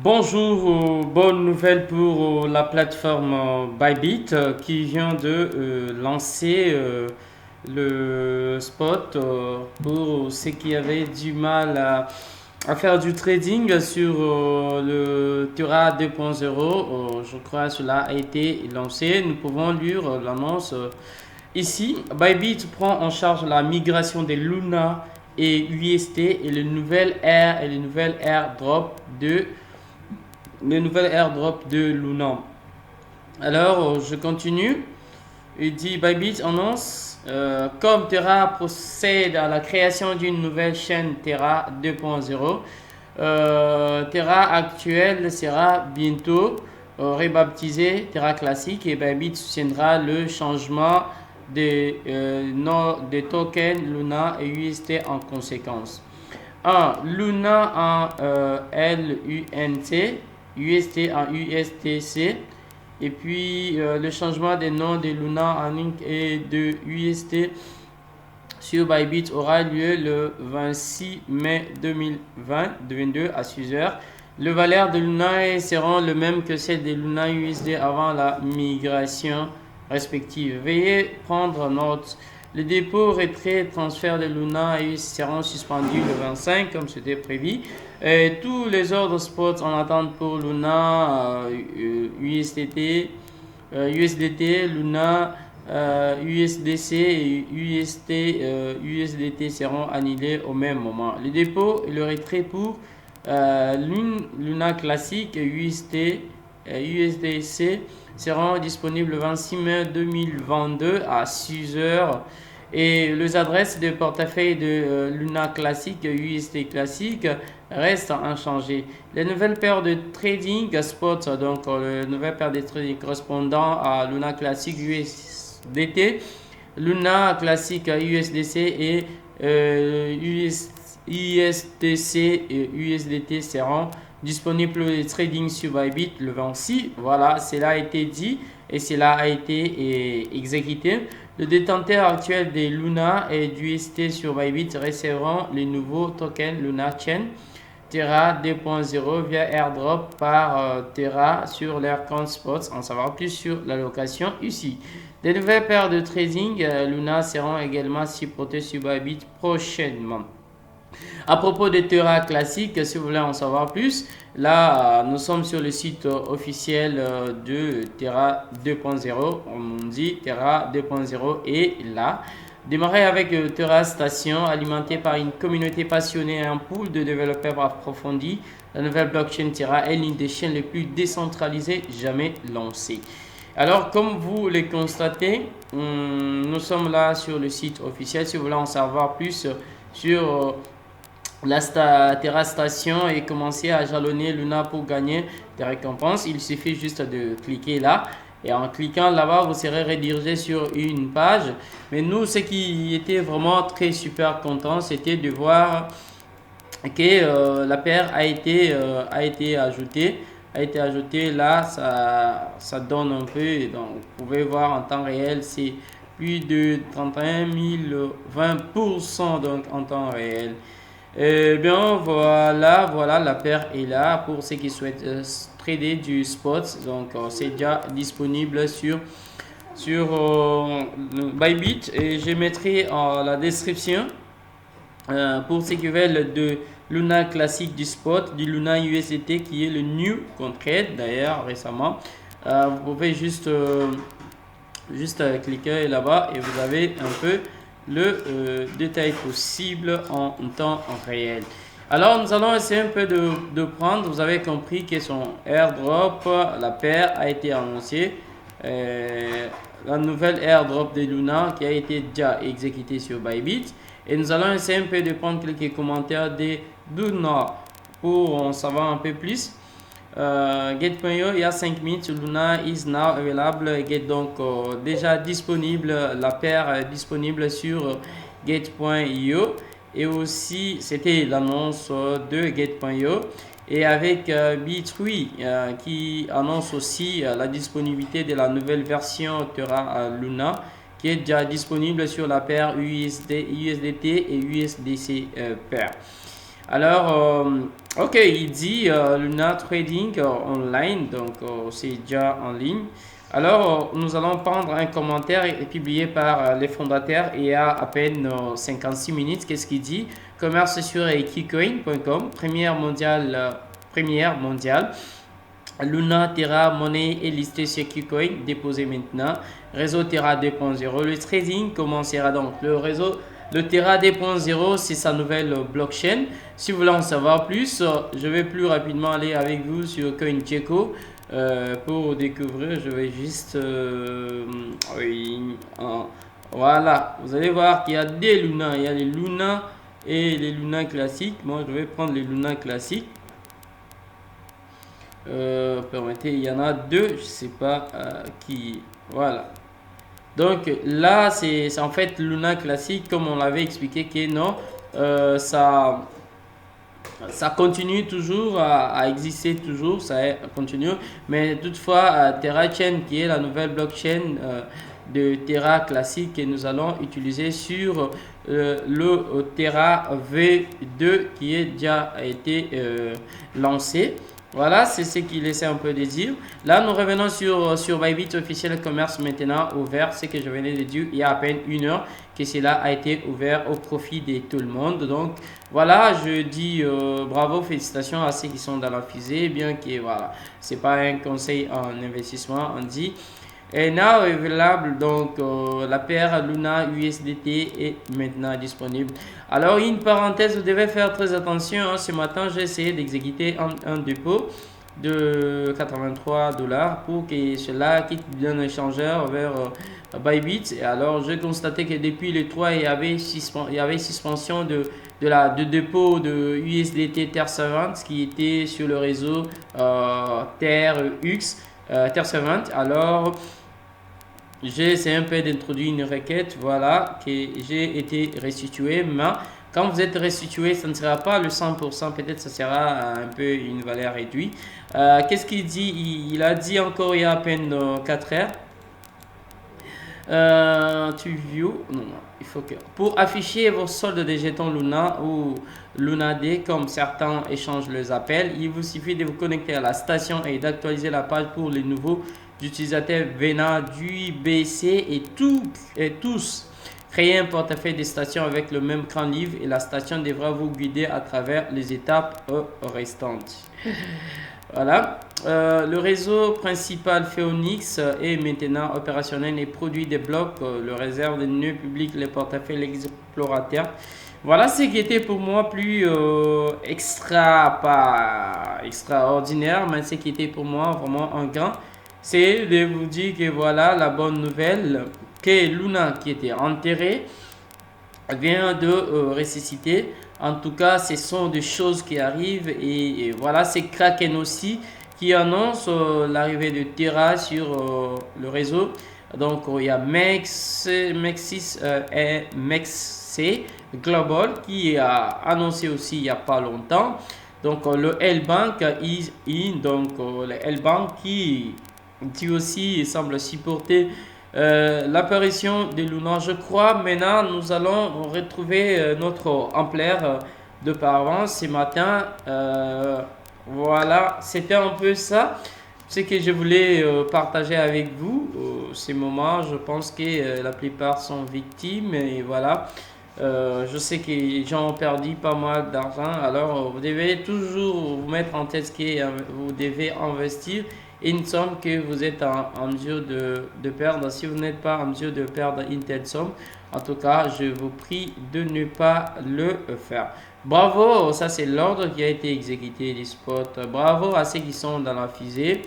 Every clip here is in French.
Bonjour, bonne nouvelle pour la plateforme Bybit qui vient de lancer le spot pour ceux qui avaient du mal à faire du trading sur le Terra 2.0. Je crois que cela a été lancé. Nous pouvons lire l'annonce ici. Bybit prend en charge la migration des Luna et UST et le nouvel airdrop de Luna. Alors, je continue. Il dit Bybit annonce comme Terra procède à la création d'une nouvelle chaîne Terra 2.0, Terra actuelle sera bientôt rebaptisée Terra classique et Bybit soutiendra le changement des tokens Luna et UST en conséquence. 1. Luna en LUNT, UST en USTC. Et puis le changement des noms de Luna en Inc et de UST sur Bybit aura lieu le 26 mai 2022 à 6 heures. Les valeurs de Luna seront les mêmes que celles de Luna USD avant la migration respective. Veuillez prendre note. Les dépôts, retrait, transfert de Luna et seront suspendus le 25 comme c'était prévu. Et tous les autres spots en attente pour Luna, USDT, Luna, USDC et USDT seront annulés au même moment. Les dépôts et le retrait pour Luna classique USDC seront disponibles le 26 mai 2022 à 6 heures. Et les adresses de portefeuille de Luna classique, USD classique, restent inchangées. Les nouvelles paires de trading spot, donc les nouvelles paires de trading correspondant à Luna classique USDT, Luna classique USDC et USDC et USDT seront disponibles pour le trading sur Bybit le 26. Voilà, cela a été dit et cela a été exécuté. Le détenteur actuel des Luna et du UST sur Bybit recevront les nouveaux tokens Luna Chain Terra 2.0 via airdrop par Terra sur leur compte spots. En savoir plus sur l'allocation ici. Des nouvelles paires de trading Luna seront également supportées sur Bybit prochainement. À propos des Terra classiques, si vous voulez en savoir plus, là, nous sommes sur le site officiel de Terra 2.0. On dit Terra 2.0 est là. Démarrer avec Terra Station, alimenté par une communauté passionnée et un pool de développeurs approfondis. La nouvelle blockchain Terra est l'une des chaînes les plus décentralisées jamais lancées. Alors, comme vous le constatez, nous sommes là sur le site officiel. Si vous voulez en savoir plus sur la Terra Station et commencer à jalonner Luna pour gagner des récompenses, il suffit juste de cliquer là. Et en cliquant là-bas, vous serez redirigé sur une page. Mais nous, ce qui était vraiment très super content, c'était de voir que la paire a été ajoutée. A été ajoutée là, ça donne un peu. Donc, vous pouvez voir en temps réel, c'est plus de 31 20% donc en temps réel. Eh bien, voilà, la paire est là pour ceux qui souhaitent trader du spot. Donc, c'est déjà disponible sur Bybit et je mettrai en la description pour ceux qui veulent de Luna classique du spot, du Luna USDT qui est le new contract d'ailleurs récemment. Vous pouvez juste cliquer là-bas et vous avez un peu le détail possible en temps réel. Alors nous allons essayer un peu de prendre. Vous avez compris que son airdrop, la paire a été annoncée. La nouvelle airdrop de Luna qui a été déjà exécutée sur Bybit. Et nous allons essayer un peu de prendre quelques commentaires de Luna pour en savoir un peu plus. Get.io, il y a 5 minutes, Luna is now available. Get donc déjà disponible, la paire est disponible sur Get.io. Et aussi, c'était l'annonce de Get.io. Et avec B3 qui annonce aussi la disponibilité de la nouvelle version Terra Luna qui est déjà disponible sur la paire USDT et USDC paire. Alors, ok, il dit Luna Trading online, donc c'est déjà en ligne. Alors, nous allons prendre un commentaire publié par les fondateurs il y a à peine 56 minutes. Qu'est-ce qu'il dit? Commerce sur Keycoin.com, première mondiale. Luna Terra monnaie est listée sur Keycoin, déposée maintenant. Réseau Terra 2.0. Le trading commencera donc. Le Terra 2.0, c'est sa nouvelle blockchain. Si vous voulez en savoir plus, je vais plus rapidement aller avec vous sur CoinGecko. Pour découvrir, je vais juste voilà, vous allez voir qu'il y a des Luna, il y a les Luna et les Luna classiques. Moi je vais prendre les Luna classiques. Permettez, il y en a deux, je sais pas qui, voilà. Donc là c'est en fait Luna classique comme on l'avait expliqué que non, ça continue toujours à exister, toujours, ça continue. Mais toutefois, Terra Chain, qui est la nouvelle blockchain de Terra classique que nous allons utiliser sur le Terra V2 qui est déjà été lancé. Voilà, c'est ce qu'il essaie un peu de dire. Là, nous revenons sur Bybit officiel commerce maintenant ouvert. Ce que je venais de dire il y a à peine une heure que cela a été ouvert au profit de tout le monde. Donc, voilà, je dis bravo, félicitations à ceux qui sont dans la fusée. Bien que, voilà, c'est pas un conseil en investissement, on dit. Et now available, donc la paire Luna USDT est maintenant disponible. Alors une parenthèse, vous devez faire très attention, hein. Ce matin j'ai essayé d'exécuter un dépôt de 83 $, pour que cela quitte bien échangeur vers Bybit. Et alors j'ai constaté que depuis le 3 il y avait suspension de dépôt de USDT Terre Savante qui était sur le réseau Terre Savante. Alors j'ai essayé un peu d'introduire une requête, voilà, que j'ai été restitué. Mais quand vous êtes restitué, ça ne sera pas le 100%, peut-être ça sera un peu une valeur réduite. Qu'est-ce qu'il dit? Il a dit encore il y a à peine 4 heures. To view, non, il faut que pour afficher vos soldes des jetons Luna ou Luna D, comme certains échangent les appels, il vous suffit de vous connecter à la station et d'actualiser la page pour les nouveaux utilisateurs venant du BC et tous. Créer un portefeuille de stations avec le même cran livre et la station devra vous guider à travers les étapes restantes. Voilà. Le réseau principal Phoenix est maintenant opérationnel et produit des blocs. Le réserve des nœuds publics, les portefeuilles, l'explorateur. Voilà ce qui était pour moi plus pas extraordinaire, mais ce qui était pour moi vraiment un grand, c'est de vous dire que voilà la bonne nouvelle, que Luna qui était enterré vient de ressusciter. En tout cas, ce sont des choses qui arrivent et voilà, c'est Kraken aussi qui annonce l'arrivée de Terra sur le réseau. Donc, il y a Mexis et Mexc Global qui a annoncé aussi il n'y a pas longtemps. Donc, le L-Bank, le L-Bank qui aussi semble supporter l'apparition de Luna. Je crois maintenant nous allons retrouver notre ampleur de par ce matin. Voilà, c'était un peu ça ce que je voulais partager avec vous. Ces moments, je pense que la plupart sont victimes et voilà. Je sais que les gens ont perdu pas mal d'argent, alors vous devez toujours vous mettre en tête que vous devez investir une somme que vous êtes en mesure de perdre. Si vous n'êtes pas en mesure de perdre une telle somme, en tout cas, je vous prie de ne pas le faire. Bravo, ça c'est l'ordre qui a été exécuté du spot. Bravo à ceux qui sont dans la fusée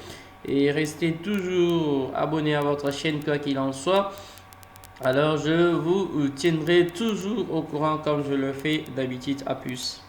et restez toujours abonnés à votre chaîne quoi qu'il en soit. Alors je vous tiendrai toujours au courant comme je le fais d'habitude. À plus.